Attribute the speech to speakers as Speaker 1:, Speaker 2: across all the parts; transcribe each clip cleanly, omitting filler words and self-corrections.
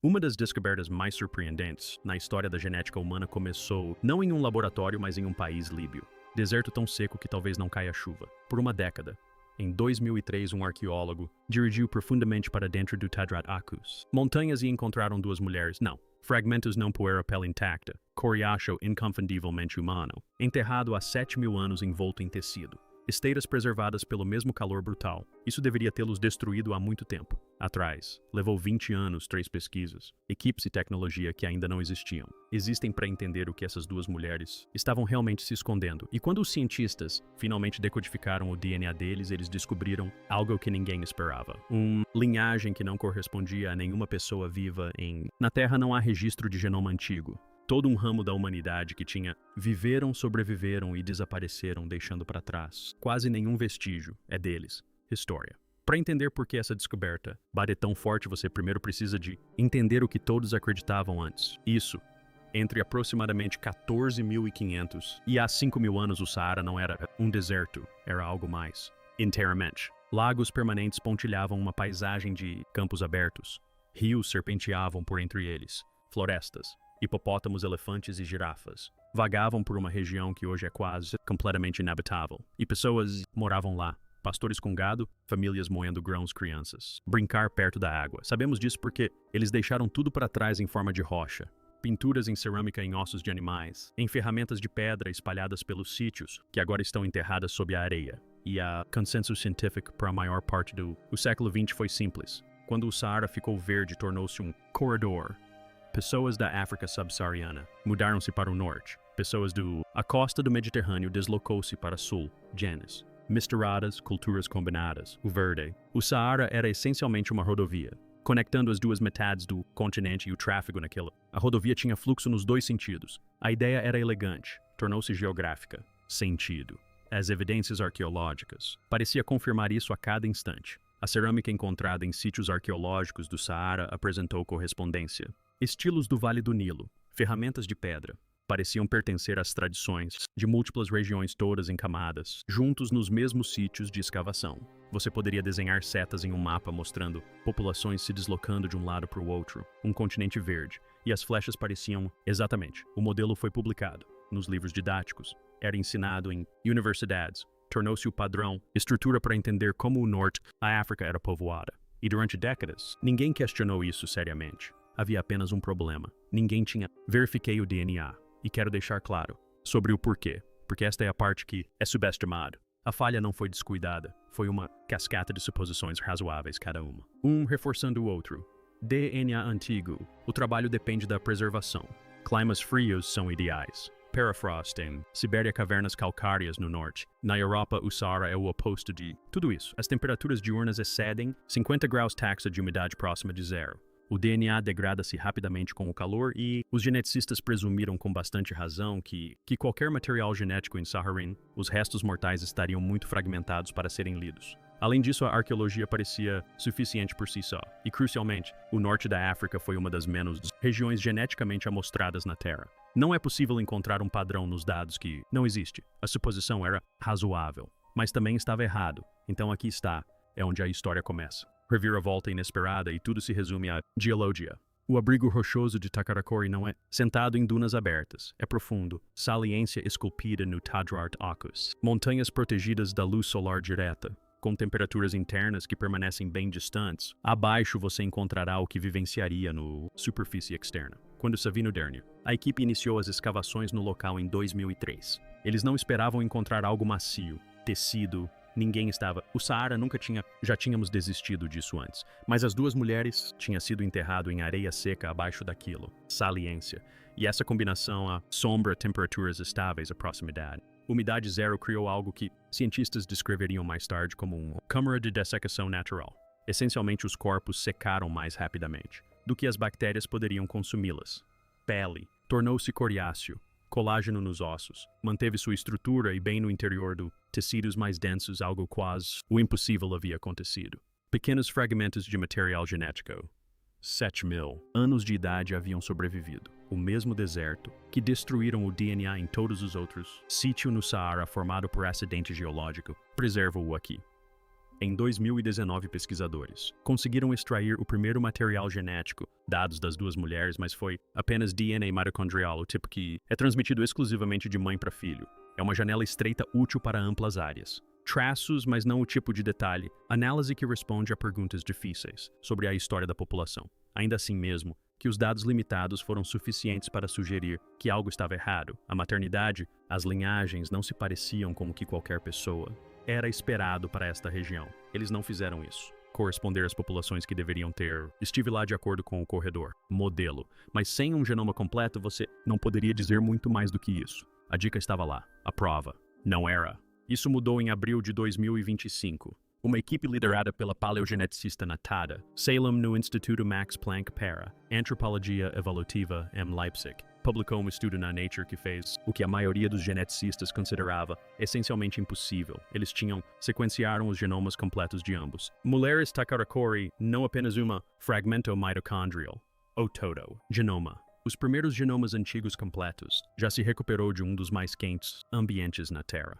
Speaker 1: Uma das descobertas mais surpreendentes na história da genética humana começou não em um laboratório, mas em um país líbio. Deserto tão seco que talvez não caia chuva. Por uma década. Em 2003, um arqueólogo dirigiu profundamente para dentro do Tadrat Akus, montanhas, e encontraram duas mulheres, fragmentos não poeira pele intacta, coriáceo inconfundivelmente humano, enterrado há 7.000 anos envolto em tecido. Esteiras preservadas pelo mesmo calor brutal. Isso deveria tê-los destruído há muito tempo atrás. Levou 20 anos, 3 pesquisas, equipes e tecnologia que ainda não existiam. Existem para entender o que essas duas mulheres estavam realmente se escondendo. E quando os cientistas finalmente decodificaram o DNA deles, eles descobriram algo que ninguém esperava. Uma linhagem que não correspondia a nenhuma pessoa viva Na Terra não há registro de genoma antigo. Todo um ramo da humanidade que viveram, sobreviveram e desapareceram, deixando para trás quase nenhum vestígio. É deles. História. Para entender por que essa descoberta bate tão forte, você primeiro precisa de entender o que todos acreditavam antes. Isso, entre aproximadamente 14.500 e há 5.000 anos, o Saara não era um deserto, era algo mais. Inteiramente. Lagos permanentes pontilhavam uma paisagem de campos abertos. Rios serpenteavam por entre eles. Florestas. Hipopótamos, elefantes e girafas vagavam por uma região que hoje é quase completamente inabitável. E pessoas moravam lá. Pastores com gado, famílias moendo grãos, crianças. Brincar perto da água. Sabemos disso porque eles deixaram tudo para trás em forma de rocha. Pinturas em cerâmica em ossos de animais. Em ferramentas de pedra espalhadas pelos sítios, que agora estão enterradas sob a areia. E a consenso científico para a maior parte do século XX foi simples. Quando o Saara ficou verde, tornou-se um corredor. Pessoas da África subsaariana mudaram-se para o norte. Pessoas a costa do Mediterrâneo deslocou-se para sul, genes. Misturadas, culturas combinadas, o verde. O Saara era essencialmente uma rodovia, conectando as duas metades do continente e o tráfego naquilo. A rodovia tinha fluxo nos dois sentidos. A ideia era elegante, tornou-se geográfica. Sentido. As evidências arqueológicas parecia confirmar isso a cada instante. A cerâmica encontrada em sítios arqueológicos do Saara apresentou correspondência. Estilos do Vale do Nilo, ferramentas de pedra, pareciam pertencer às tradições de múltiplas regiões, todas em camadas, juntos nos mesmos sítios de escavação. Você poderia desenhar setas em um mapa mostrando populações se deslocando de um lado para o outro, um continente verde, e as flechas pareciam exatamente. O modelo foi publicado nos livros didáticos, era ensinado em universidades, tornou-se o padrão, estrutura para entender como o norte, a África, era povoada. E durante décadas, ninguém questionou isso seriamente. Havia apenas um problema. Ninguém tinha. Verifiquei o DNA. E quero deixar claro sobre o porquê. Porque esta é a parte que é subestimada. A falha não foi descuidada. Foi uma cascata de suposições razoáveis cada uma. Um reforçando o outro. DNA antigo. O trabalho depende da preservação. Climas frios são ideais. Permafrost em Sibéria, cavernas calcárias no norte. Na Europa, o Saara é o oposto de tudo isso. As temperaturas diurnas excedem 50 graus taxa de umidade próxima de zero. O DNA degrada-se rapidamente com o calor e os geneticistas presumiram com bastante razão que qualquer material genético em Saharin, os restos mortais estariam muito fragmentados para serem lidos. Além disso, a arqueologia parecia suficiente por si só. E, crucialmente, o norte da África foi uma das menos regiões geneticamente amostradas na Terra. Não é possível encontrar um padrão nos dados que não existe. A suposição era razoável, mas também estava errado. Então aqui está, é onde a história começa. Reviravolta inesperada e tudo se resume à geologia. O abrigo rochoso de Takarakori não é sentado em dunas abertas. É profundo, saliência esculpida no Tadrat Akus. Montanhas protegidas da luz solar direta, com temperaturas internas que permanecem bem distantes. Abaixo você encontrará o que vivenciaria no superfície externa. Quando Savino Dernier, a equipe iniciou as escavações no local em 2003. Eles não esperavam encontrar algo macio, tecido. Ninguém estava. O Saara nunca tinha. Já tínhamos desistido disso antes. Mas as duas mulheres tinham sido enterrado em areia seca abaixo daquilo. Saliência. E essa combinação, a sombra, temperaturas estáveis, a proximidade. Umidade zero criou algo que cientistas descreveriam mais tarde como uma câmara de dessecação natural. Essencialmente, os corpos secaram mais rapidamente do que as bactérias poderiam consumi-las. Pele. Tornou-se coriáceo. Colágeno nos ossos, manteve sua estrutura e bem no interior do tecidos mais densos, algo quase o impossível havia acontecido. Pequenos fragmentos de material genético. 7.000 anos de idade haviam sobrevivido. O mesmo deserto que destruíram o DNA em todos os outros. Sítio no Saara formado por acidente geológico. Preserva-o aqui. Em 2019, pesquisadores conseguiram extrair o primeiro material genético, dados das duas mulheres, mas foi apenas DNA mitocondrial, o tipo que é transmitido exclusivamente de mãe para filho. É uma janela estreita útil para amplas áreas. Traços, mas não o tipo de detalhe. Análise que responde a perguntas difíceis sobre a história da população. Ainda assim mesmo, que os dados limitados foram suficientes para sugerir que algo estava errado. A maternidade, as linhagens não se pareciam com o que qualquer pessoa era esperado para esta região. Eles não fizeram isso. Corresponder às populações que deveriam ter. Estive lá de acordo com o corredor. Modelo. Mas sem um genoma completo, você não poderia dizer muito mais do que isso. A dica estava lá. A prova. Não era. Isso mudou em abril de 2025. Uma equipe liderada pela paleogeneticista Natada, Salem no Instituto Max Planck para Antropologia Evolutiva em Leipzig, publicou um estudo na Nature que fez o que a maioria dos geneticistas considerava essencialmente impossível. Eles sequenciaram os genomas completos de ambos. Mulheres Takarakori, não apenas uma fragmento mitochondrial, ou todo genoma. Os primeiros genomas antigos completos já se recuperou de um dos mais quentes ambientes na Terra.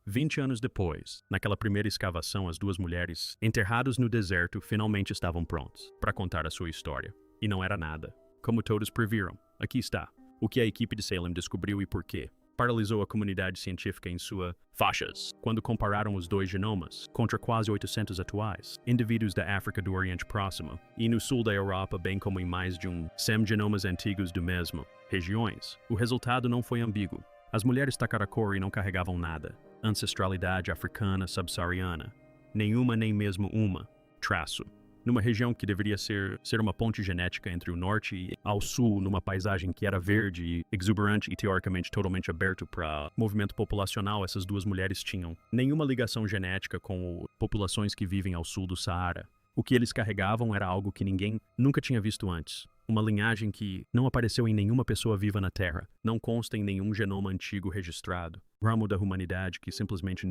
Speaker 1: 20 anos depois, naquela primeira escavação, as duas mulheres, enterradas no deserto, finalmente estavam prontos para contar a sua história. E não era nada. Como todos previram, aqui está. O que a equipe de Salem descobriu e por quê. Paralisou a comunidade científica em suas faixas, quando compararam os dois genomas contra quase 800 atuais, indivíduos da África do Oriente Próximo e no sul da Europa, bem como em mais de 100 genomas antigos do mesmo regiões. O resultado não foi ambíguo. As mulheres Takarakori não carregavam nada. Ancestralidade africana subsaariana. Nenhuma nem mesmo uma. Traço. Numa região que deveria ser uma ponte genética entre o norte e ao sul, numa paisagem que era verde e exuberante e teoricamente totalmente aberto para movimento populacional, essas duas mulheres tinham nenhuma ligação genética com populações que vivem ao sul do Saara. O que eles carregavam era algo que ninguém nunca tinha visto antes. Uma linhagem que não apareceu em nenhuma pessoa viva na Terra, não consta em nenhum genoma antigo registrado. Ramo da humanidade que simplesmente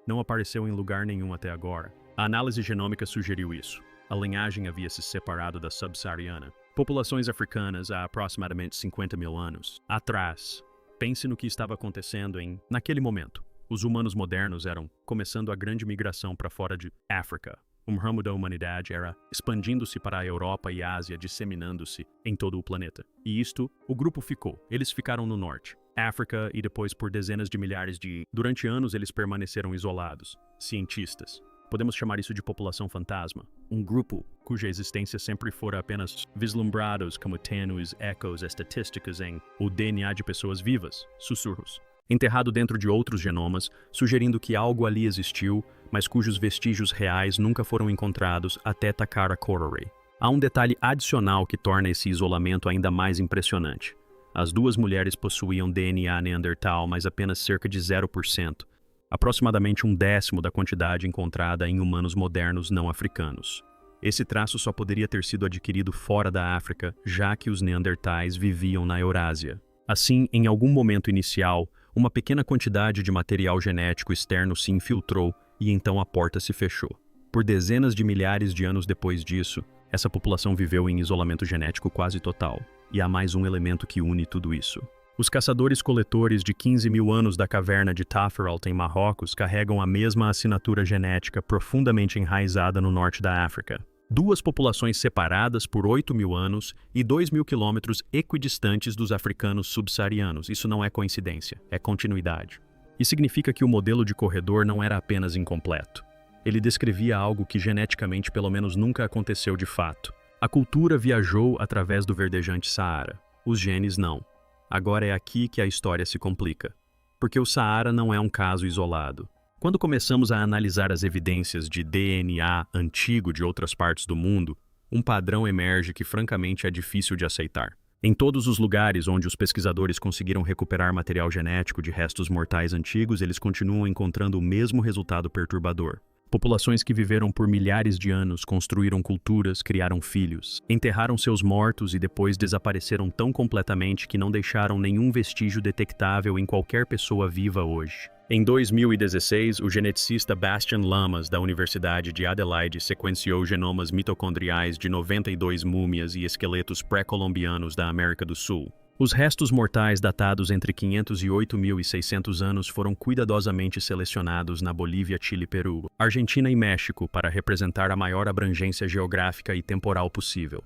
Speaker 1: não apareceu em lugar nenhum até agora. A análise genômica sugeriu isso. A linhagem havia se separado da subsaariana. Populações africanas há aproximadamente 50 mil anos atrás. Pense no que estava acontecendo naquele momento. Os humanos modernos eram começando a grande migração para fora de África. Um ramo da humanidade era expandindo-se para a Europa e Ásia, disseminando-se em todo o planeta. E o grupo ficou. Eles ficaram no norte, África, e depois por dezenas de milhares Durante anos eles permaneceram isolados. Cientistas. Podemos chamar isso de população fantasma. Um grupo cuja existência sempre fora apenas vislumbrados como tênues ecos estatísticos em o DNA de pessoas vivas, sussurros. Enterrado dentro de outros genomas, sugerindo que algo ali existiu, mas cujos vestígios reais nunca foram encontrados até Takarakori. Há um detalhe adicional que torna esse isolamento ainda mais impressionante. As duas mulheres possuíam DNA neandertal, mas apenas cerca de 0%, aproximadamente 1/10 da quantidade encontrada em humanos modernos não africanos. Esse traço só poderia ter sido adquirido fora da África, já que os neandertais viviam na Eurásia. Assim, em algum momento inicial, uma pequena quantidade de material genético externo se infiltrou e então a porta se fechou. Por dezenas de milhares de anos depois disso, essa população viveu em isolamento genético quase total. E há mais um elemento que une tudo isso. Os caçadores-coletores de 15 mil anos da caverna de Taferalt em Marrocos carregam a mesma assinatura genética profundamente enraizada no norte da África. Duas populações separadas por 8 mil anos e 2 mil quilômetros equidistantes dos africanos subsaarianos. Isso não é coincidência, é continuidade. E significa que o modelo de corredor não era apenas incompleto. Ele descrevia algo que geneticamente pelo menos nunca aconteceu de fato. A cultura viajou através do verdejante Saara. Os genes não. Agora é aqui que a história se complica. Porque o Saara não é um caso isolado. Quando começamos a analisar as evidências de DNA antigo de outras partes do mundo, um padrão emerge que francamente é difícil de aceitar. Em todos os lugares onde os pesquisadores conseguiram recuperar material genético de restos mortais antigos, eles continuam encontrando o mesmo resultado perturbador. Populações que viveram por milhares de anos, construíram culturas, criaram filhos, enterraram seus mortos e depois desapareceram tão completamente que não deixaram nenhum vestígio detectável em qualquer pessoa viva hoje. Em 2016, o geneticista Bastian Lamas, da Universidade de Adelaide, sequenciou genomas mitocondriais de 92 múmias e esqueletos pré-colombianos da América do Sul. Os restos mortais datados entre 500 e 8.600 anos foram cuidadosamente selecionados na Bolívia, Chile, Peru, Argentina e México para representar a maior abrangência geográfica e temporal possível.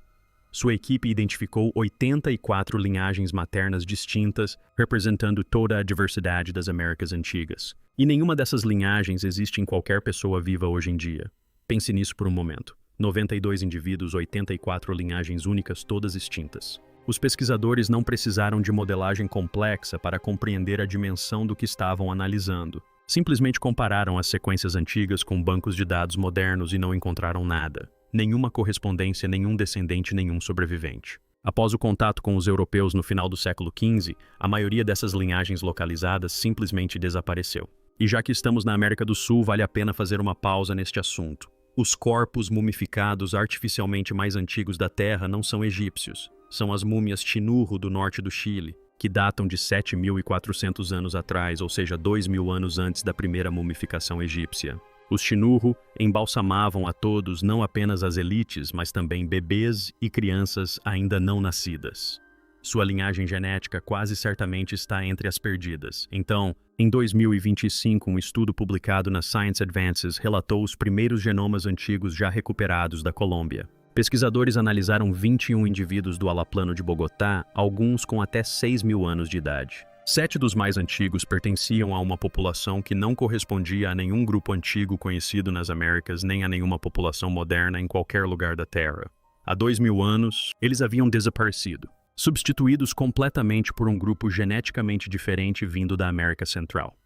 Speaker 1: Sua equipe identificou 84 linhagens maternas distintas, representando toda a diversidade das Américas Antigas. E nenhuma dessas linhagens existe em qualquer pessoa viva hoje em dia. Pense nisso por um momento. 92 indivíduos, 84 linhagens únicas, todas extintas. Os pesquisadores não precisaram de modelagem complexa para compreender a dimensão do que estavam analisando. Simplesmente compararam as sequências antigas com bancos de dados modernos e não encontraram nada. Nenhuma correspondência, nenhum descendente, nenhum sobrevivente. Após o contato com os europeus no final do século XV, a maioria dessas linhagens localizadas simplesmente desapareceu. E já que estamos na América do Sul, vale a pena fazer uma pausa neste assunto. Os corpos mumificados artificialmente mais antigos da Terra não são egípcios. São as múmias Chinurro do norte do Chile, que datam de 7.400 anos atrás, ou seja, 2.000 anos antes da primeira mumificação egípcia. Os Chinurro embalsamavam a todos, não apenas as elites, mas também bebês e crianças ainda não nascidas. Sua linhagem genética quase certamente está entre as perdidas. Então, em 2025, um estudo publicado na Science Advances relatou os primeiros genomas antigos já recuperados da Colômbia. Pesquisadores analisaram 21 indivíduos do Alaplano de Bogotá, alguns com até 6.000 anos de idade. 7 dos mais antigos pertenciam a uma população que não correspondia a nenhum grupo antigo conhecido nas Américas, nem a nenhuma população moderna em qualquer lugar da Terra. Há 2.000 anos, eles haviam desaparecido, substituídos completamente por um grupo geneticamente diferente vindo da América Central.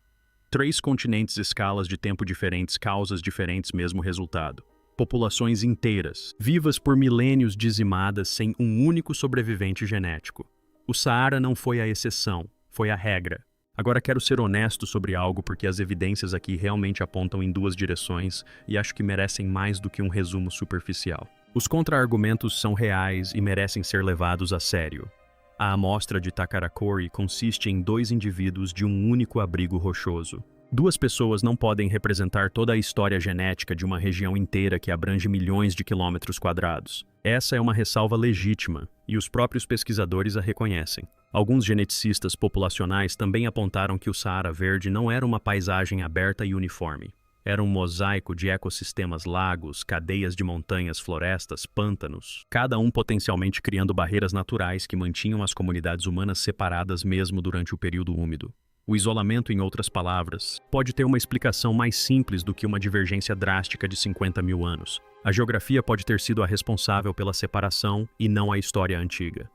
Speaker 1: 3 continentes, escalas de tempo diferentes, causas diferentes, mesmo resultado. Populações inteiras, vivas por milênios dizimadas sem um único sobrevivente genético. O Saara não foi a exceção, foi a regra. Agora quero ser honesto sobre algo porque as evidências aqui realmente apontam em duas direções e acho que merecem mais do que um resumo superficial. Os contra-argumentos são reais e merecem ser levados a sério. A amostra de Takarakori consiste em 2 indivíduos de um único abrigo rochoso. 2 pessoas não podem representar toda a história genética de uma região inteira que abrange milhões de quilômetros quadrados. Essa é uma ressalva legítima, e os próprios pesquisadores a reconhecem. Alguns geneticistas populacionais também apontaram que o Saara Verde não era uma paisagem aberta e uniforme. Era um mosaico de ecossistemas, lagos, cadeias de montanhas, florestas, pântanos, cada um potencialmente criando barreiras naturais que mantinham as comunidades humanas separadas mesmo durante o período úmido. O isolamento, em outras palavras, pode ter uma explicação mais simples do que uma divergência drástica de 50.000 anos. A geografia pode ter sido a responsável pela separação e não a história antiga.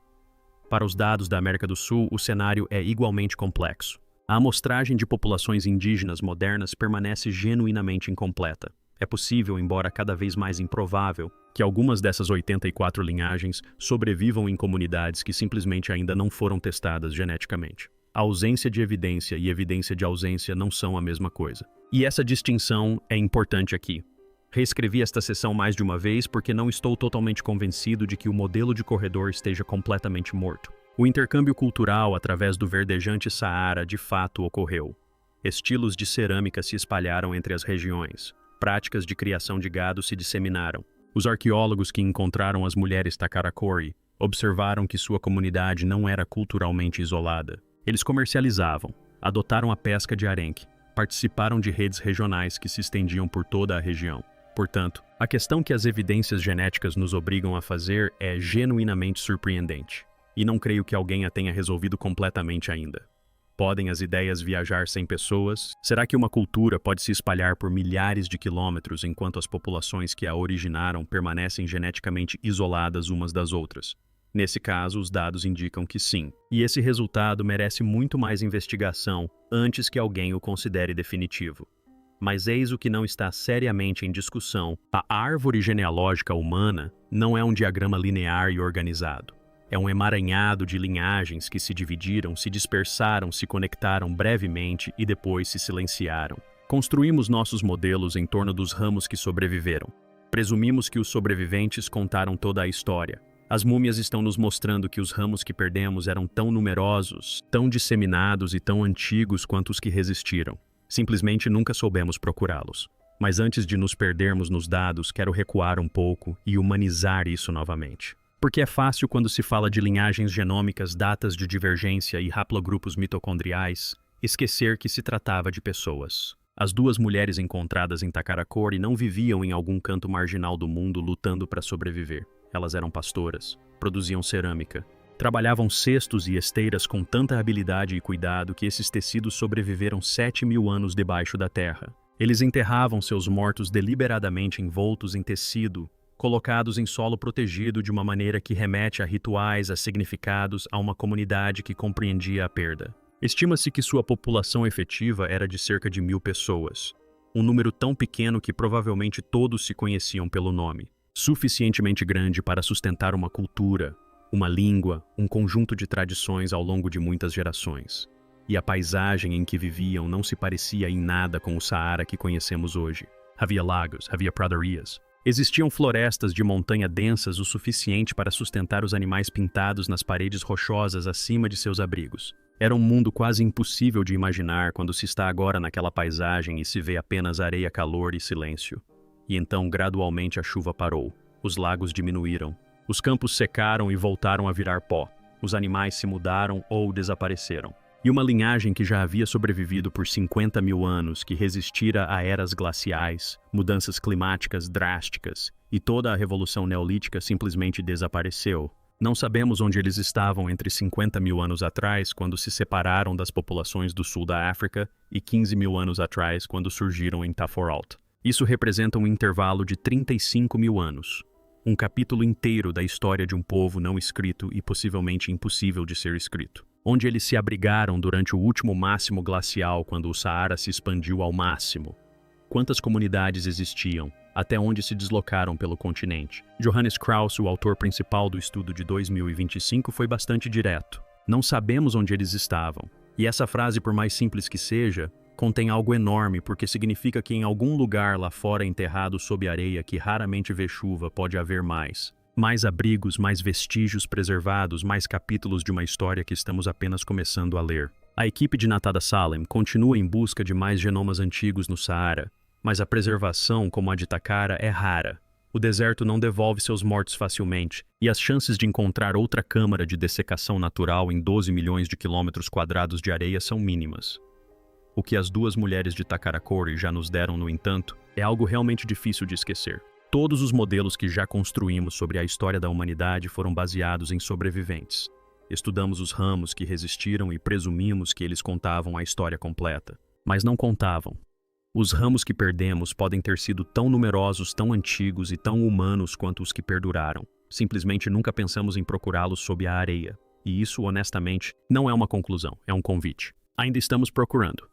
Speaker 1: Para os dados da América do Sul, o cenário é igualmente complexo. A amostragem de populações indígenas modernas permanece genuinamente incompleta. É possível, embora cada vez mais improvável, que algumas dessas 84 linhagens sobrevivam em comunidades que simplesmente ainda não foram testadas geneticamente. A ausência de evidência e evidência de ausência não são a mesma coisa. E essa distinção é importante aqui. Reescrevi esta seção mais de uma vez porque não estou totalmente convencido de que o modelo de corredor esteja completamente morto. O intercâmbio cultural através do verdejante Saara de fato ocorreu. Estilos de cerâmica se espalharam entre as regiões. Práticas de criação de gado se disseminaram. Os arqueólogos que encontraram as mulheres Takarakori observaram que sua comunidade não era culturalmente isolada. Eles comercializavam, adotaram a pesca de arenque, participaram de redes regionais que se estendiam por toda a região. Portanto, a questão que as evidências genéticas nos obrigam a fazer é genuinamente surpreendente. E não creio que alguém a tenha resolvido completamente ainda. Podem as ideias viajar sem pessoas? Será que uma cultura pode se espalhar por milhares de quilômetros enquanto as populações que a originaram permanecem geneticamente isoladas umas das outras? Nesse caso, os dados indicam que sim, e esse resultado merece muito mais investigação antes que alguém o considere definitivo. Mas eis o que não está seriamente em discussão: a árvore genealógica humana não é um diagrama linear e organizado. É um emaranhado de linhagens que se dividiram, se dispersaram, se conectaram brevemente e depois se silenciaram. Construímos nossos modelos em torno dos ramos que sobreviveram. Presumimos que os sobreviventes contaram toda a história. As múmias estão nos mostrando que os ramos que perdemos eram tão numerosos, tão disseminados e tão antigos quanto os que resistiram. Simplesmente nunca soubemos procurá-los. Mas antes de nos perdermos nos dados, quero recuar um pouco e humanizar isso novamente. Porque é fácil quando se fala de linhagens genômicas, datas de divergência e haplogrupos mitocondriais, esquecer que se tratava de pessoas. As duas mulheres encontradas em Takarakori não viviam em algum canto marginal do mundo lutando para sobreviver. Elas eram pastoras, produziam cerâmica, trabalhavam cestos e esteiras com tanta habilidade e cuidado que esses tecidos sobreviveram 7.000 anos debaixo da terra. Eles enterravam seus mortos deliberadamente envoltos em tecido, colocados em solo protegido de uma maneira que remete a rituais, a significados, a uma comunidade que compreendia a perda. Estima-se que sua população efetiva era de cerca de 1.000 pessoas, um número tão pequeno que provavelmente todos se conheciam pelo nome, suficientemente grande para sustentar uma cultura, uma língua, um conjunto de tradições ao longo de muitas gerações. E a paisagem em que viviam não se parecia em nada com o Saara que conhecemos hoje. Havia lagos, havia pradarias. Existiam florestas de montanha densas o suficiente para sustentar os animais pintados nas paredes rochosas acima de seus abrigos. Era um mundo quase impossível de imaginar quando se está agora naquela paisagem e se vê apenas areia, calor e silêncio. E então, gradualmente, a chuva parou. Os lagos diminuíram. Os campos secaram e voltaram a virar pó. Os animais se mudaram ou desapareceram. E uma linhagem que já havia sobrevivido por 50.000 anos, que resistira a eras glaciais, mudanças climáticas drásticas, e toda a revolução neolítica simplesmente desapareceu. Não sabemos onde eles estavam entre 50.000 anos atrás, quando se separaram das populações do sul da África, e 15.000 anos atrás, quando surgiram em Taforalt. Isso representa um intervalo de 35.000 anos. Um capítulo inteiro da história de um povo não escrito e possivelmente impossível de ser escrito. Onde eles se abrigaram durante o último máximo glacial, quando o Saara se expandiu ao máximo. Quantas comunidades existiam? Até onde se deslocaram pelo continente? Johannes Krauss, o autor principal do estudo de 2025, foi bastante direto. Não sabemos onde eles estavam. E essa frase, por mais simples que seja, contém algo enorme, porque significa que em algum lugar lá fora enterrado sob areia que raramente vê chuva pode haver mais. Mais abrigos, mais vestígios preservados, mais capítulos de uma história que estamos apenas começando a ler. A equipe de Natada Salem continua em busca de mais genomas antigos no Saara, mas a preservação, como a de Takara, é rara. O deserto não devolve seus mortos facilmente, e as chances de encontrar outra câmara de dessecação natural em 12 milhões de quilômetros quadrados de areia são mínimas. O que as duas mulheres de Takarakori já nos deram, no entanto, é algo realmente difícil de esquecer. Todos os modelos que já construímos sobre a história da humanidade foram baseados em sobreviventes. Estudamos os ramos que resistiram e presumimos que eles contavam a história completa. Mas não contavam. Os ramos que perdemos podem ter sido tão numerosos, tão antigos e tão humanos quanto os que perduraram. Simplesmente nunca pensamos em procurá-los sob a areia. E isso, honestamente, não é uma conclusão, é um convite. Ainda estamos procurando.